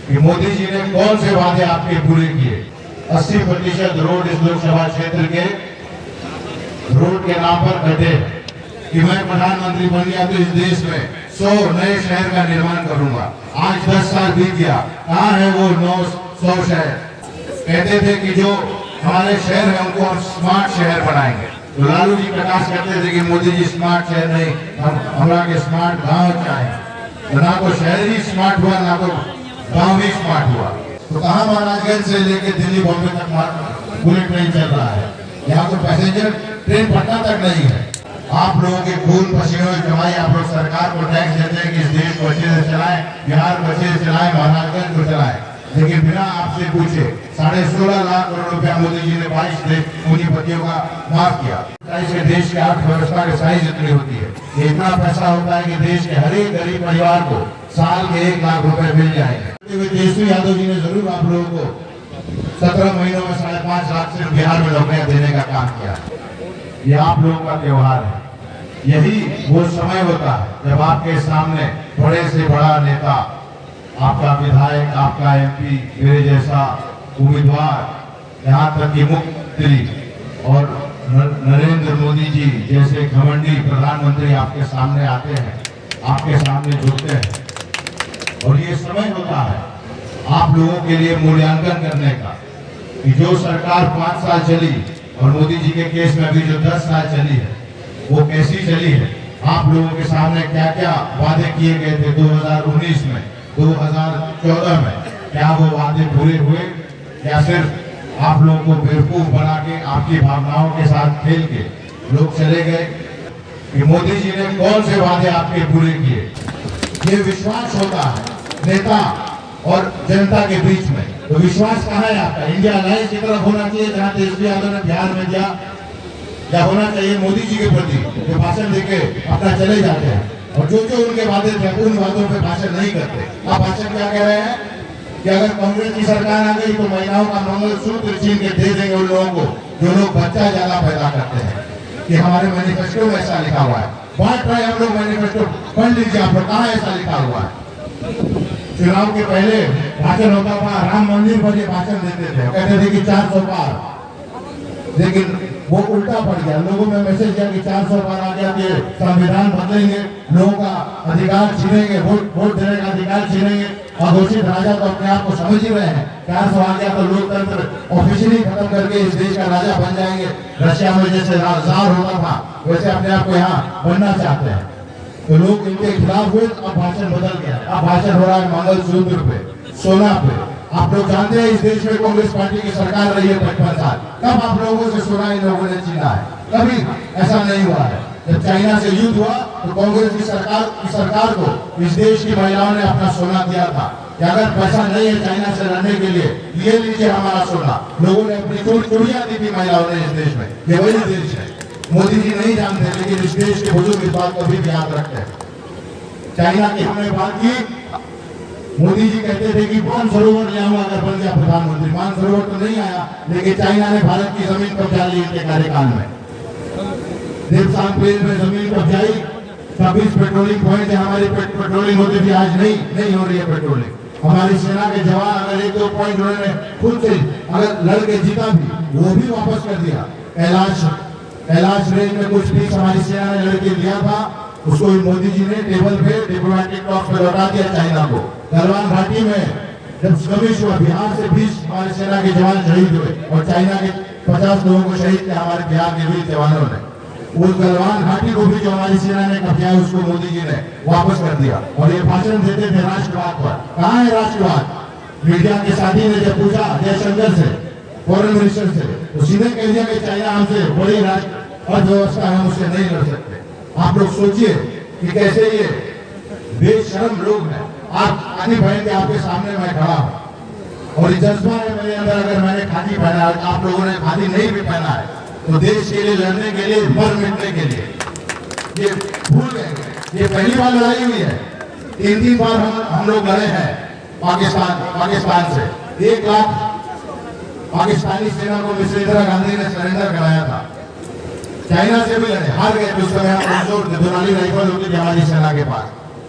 कि मोदी जी ने कौन से वादे आपके पूरे किए। 80% रोड इस लोकसभा क्षेत्र के रोड के नाम पर कटे कि मैं प्रधानमंत्री बन गया तो इस देश में 100 नए शहर का निर्माण करूंगा। आज 10 साल बीत गया, कहाँ है वो 900 शहर। कहते थे कि जो हमारे शहर है उनको हम स्मार्ट शहर बनाएंगे। तो लालू जी प्रकाश करते थे कि मोदी जी स्मार्ट शहर नहीं, हमरा के स्मार्ट गांव चाहिए। तो ना तो शहर ही स्मार्ट हुआ, ना तो गांव ही स्मार्ट हुआ। तो कहाँ महाराजगंज से लेके दिल्ली बॉम्बे तक बुलेट ट्रेन चल रहा है, यहाँ तो पैसेंजर ट्रेन पटना तक नहीं है। आप लोगों के खून पसीनों की कमाई, आप लोग सरकार को टैक्स देते हैं कि इस देश को अच्छे से चलाएं, बिहार को अच्छे से चलाएं, महाराजगंज को चलाएं, लेकिन बिना आपसे पूछे 16.5 लाख करोड़ रुपया मोदी जी ने 22 पूंजीपतियों का माफ किया। देश की अर्थव्यवस्था की साइज इतनी होती है, इतना पैसा होता है कि देश के हर एक गरीब परिवार को साल के 1 लाख रुपए मिल जाएंगे। तेजस्वी यादव जी ने जरूर आप लोगों को 17 महीनों में 5.5 लाख से बिहार में नौकरियां देने का काम किया। ये आप लोगों का त्योहार है। यही वो समय होता है जब आपके सामने बड़े से बड़ा नेता, आपका विधायक, आपका एमपी, मेरे जैसा उम्मीदवार, यहाँ तक कि मुख्यमंत्री और नरेंद्र मोदी जी जैसे घमंडी प्रधानमंत्री आपके सामने आते हैं, आपके सामने झुकते हैं। और ये समय होता है आप लोगों के लिए मूल्यांकन करने का कि जो सरकार 5 साल चली और मोदी जी के केस में अभी जो 10 साल चली है वो कैसी चली है। आप लोगों के सामने क्या क्या वादे किए गए थे 2019 में, 2014 में, क्या वो वादे पूरे हुए या सिर्फ आप लोगों को बेवकूफ बना के आपकी भावनाओं के साथ खेल के लोग चले गए। कि मोदी जी ने कौन से वादे आपके पूरे किए। ये विश्वास होता है नेता और जनता के बीच में। तो विश्वास कहाँ है आपका? इंडिया अलायंस की तरफ होना चाहिए जहाँ तेजस्वी यादव ने बिहार में दिया, या होना चाहिए मोदी जी के प्रति जो भाषण देके अपना चले जाते हैं और जो जो उनके वादे थे उन वादों पे भाषण नहीं करते। आप भाषण क्या कह रहे हैं कि अगर कांग्रेस की सरकार आ गई तो महिलाओं का मंगलसूत्र छीन के दे देंगे उन लोगों को जो लोग बच्चा ज्यादा पैदा करते हैं। कि हमारे मैनिफेस्टो में ऐसा लिखा हुआ है, बांट रहे हम लोग मैनिफेस्टो, पढ़ लीजिए आप लोग, कहाँ ऐसा लिखा हुआ है। चुनाव के पहले भाषण होता था, राम मंदिर पर ये भाषण देते थे, कहते थे कि 400 पार, लेकिन वो उल्टा पड़ गया। लोगों में मैसेज किया कि 400 पार आ गया कि संविधान बदलेंगे, लोगों का अधिकार छीनेंगे, वोट देने का अधिकार छीनेंगे। अघोषित राजा तो अपने आप को समझ ही रहे हैं, 400 आ गया तो लोकतंत्र ऑफिशियली खत्म करके इस देश का राजा बन जाएंगे। रशिया में जैसे जार होता था वैसे अपने आप को यहाँ बनना चाहते हैं। तो लोग इनके खिलाफ हुए, अब भाषण बदल गया। अब भाषण हो रहा है मंगलसूत्र पे, सोना पे। आप लोग जानते हैं इस देश में कांग्रेस पार्टी की सरकार रही है 55 साल, कब आप लोगों से सोना इन लोगों ने छीना है? कभी ऐसा नहीं हुआ है। जब चाइना से युद्ध हुआ तो कांग्रेस की सरकार को इस देश की महिलाओं ने अपना सोना दिया था कि अगर पैसा नहीं है चाइना से लड़ने के लिए, ये लीजिए हमारा सोना। लोगों ने अपनी चूड़ियां दी थी महिलाओं ने इस देश में। ये वही देश है। मोदी जी नहीं जानते, लेकिन इस देश के बुजुर्ग इस बात को भी याद रखते हैं। चाइना की हमने बात की, मोदी जी कहते थे कि मानसरोवर ले आऊंगा अगर बन गया प्रधानमंत्री। मानसरोवर तो नहीं आया, लेकिन चाइना ने भारत की जमीन कब्जा ली इनके कार्यकाल में। देवसान प्लेन में जमीन कब्जाई, 26 पेट्रोलिंग पॉइंट है, हमारी पेट्रोलिंग होती थी, आज नहीं हो रही है पेट्रोलिंग। हमारी सेना के जवान अगर 1-2 पॉइंट उन्होंने खुद से अगर लड़के जीता भी, वो भी वापस कर दिया। कैलाश रेंज में कुछ भी हमारी सेना ने लड़के लिया था, उसको मोदी जी ने टेबल पे डिप्लोमेटिक टॉक पे लौटा दिया चाइना को। गलवान घाटी में जब स्कमिश हुआ, बिहार से 20 हमारी सेना के जवान शहीद हुए और चाइना के 50 लोगों को शहीद किया हमारे बिहार के वीर जवानों ने। वो गलवान घाटी को भी जो हमारी सेना ने कब्जा है उसको मोदी जी ने वापस कर दिया। और ये भाषण देते थे राष्ट्रवाद पर। कहाँ है राष्ट्रवाद? मीडिया के साथी ने जब पूछा जयशंकर से, फॉरेन मिनिस्टर से, तो सीधे कह दिया कि चाइना हमसे बड़ी अर्थव्यवस्था है, हम उससे नहीं लड़ सकते। आप लोग सोचिए कि कैसे ये बेशर्म लोग हैं। आप खादी पहन के आपके सामने मैं खड़ा हूँ और जज्बा है मेरे अंदर, अगर मैंने खादी पहना है, आप लोगों ने खादी नहीं भी पहना है, तो देश के लिए लड़ने के लिए, मर मिटने के लिए, ये भूल गए। ये पहली बार लड़ाई हुई है, 3 बार हम लोग लड़े हैं पाकिस्तान से। 1 लाख पाकिस्तानी सेना को मिस्टर इंदिरा गांधी ने सरेंडर कराया था। चाइना से भी लड़े, हार गए। उस समय हम 2 राइफल होती थी हमारी सेना के पास,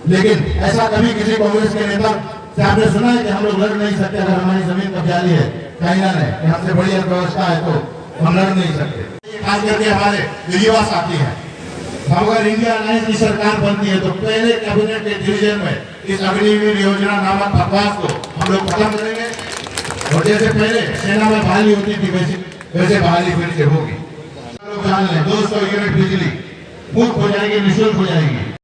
लेकिन ऐसा कभी किसी कांग्रेस के नेता से आपने सुना है कि हम लोग लड़ नहीं सकते अगर हमारी जमीन कब्जा ली है चाइना ने, हमसे बड़ी अर्थव्यवस्था है तो हम लड़ नहीं सकते। खास करके हमारे युवा साथी हैं, अगर इंडिया अलायंस की सरकार बनती है तो पहले कैबिनेट के डिवीजन में इस अग्निवीर योजना नामक बकवास को हम लोग खत्म करेंगे और जैसे पहले सेना में बहाली होती थी वैसे बहाली फिर से होगी। लोग जान लें 200 यूनिट बिजली मुफ्त हो जाएगी, निःशुल्क हो जाएगी।